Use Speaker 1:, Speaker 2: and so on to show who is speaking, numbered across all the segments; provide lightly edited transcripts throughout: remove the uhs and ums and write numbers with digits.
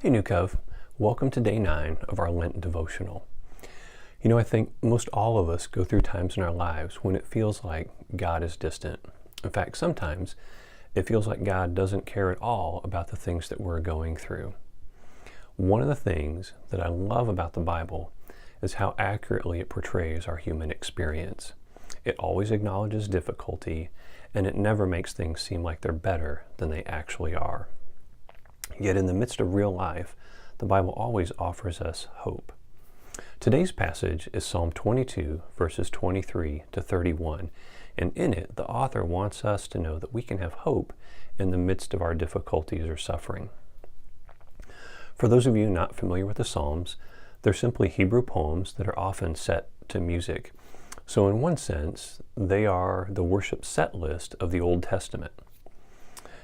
Speaker 1: Hey New Cove, welcome to day 9 of our Lent Devotional. I think most all of us go through times in our lives when it feels like God is distant. In fact, sometimes it feels like God doesn't care at all about the things that we're going through. One of the things that I love about the Bible is how accurately it portrays our human experience. It always acknowledges difficulty, and it never makes things seem like they're better than they actually are. Yet in the midst of real life, the Bible always offers us hope. Today's passage is Psalm 22, verses 23 to 31, and in it, the author wants us to know that we can have hope in the midst of our difficulties or suffering. For those of you not familiar with the Psalms, they're simply Hebrew poems that are often set to music. So in one sense, they are the worship set list of the Old Testament.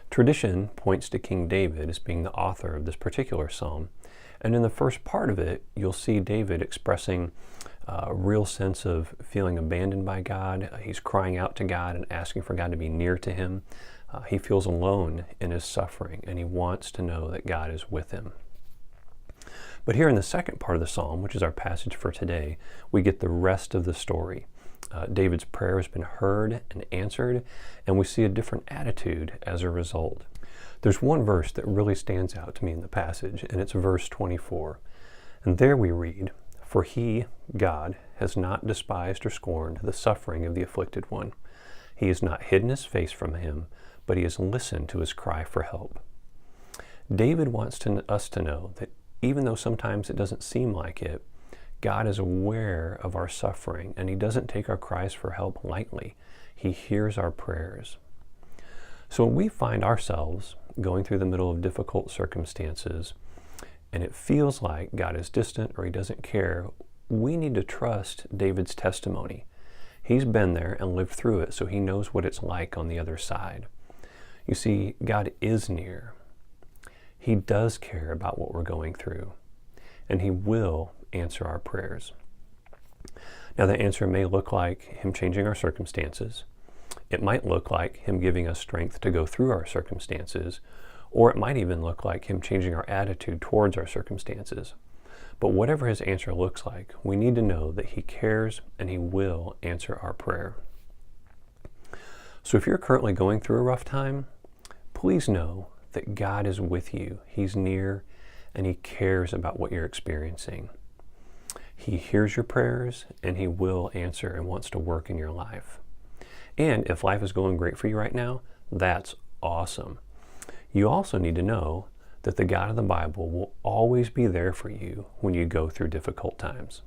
Speaker 1: Tradition points to King David as being the author of this particular psalm, and in the first part of it, you'll see David expressing a real sense of feeling abandoned by God. He's crying out to God and asking for God to be near to him. He feels alone in his suffering, and he wants to know that God is with him. But here in the second part of the psalm, which is our passage for today, we get the rest of the story. David's prayer has been heard and answered, and we see a different attitude as a result. There's one verse that really stands out to me in the passage, and it's verse 24. And there we read, "For he, God, has not despised or scorned the suffering of the afflicted one. He has not hidden his face from him, but he has listened to his cry for help." David wants us to know that even though sometimes it doesn't seem like it, God is aware of our suffering, and he doesn't take our cries for help lightly. He hears our prayers. So when we find ourselves going through the middle of difficult circumstances, and it feels like God is distant or he doesn't care, we need to trust David's testimony. He's been there and lived through it, so he knows what it's like on the other side. You see, God is near. He does care about what we're going through, and he will answer our prayers. Now, the answer may look like him changing our circumstances. It might look like him giving us strength to go through our circumstances, or it might even look like him changing our attitude towards our circumstances. But whatever his answer looks like, we need to know that he cares and he will answer our prayer. So if you're currently going through a rough time, please know that God is with you. He's near and he cares about what you're experiencing. He hears your prayers and he will answer and wants to work in your life. And if life is going great for you right now, that's awesome. You also need to know that the God of the Bible will always be there for you when you go through difficult times.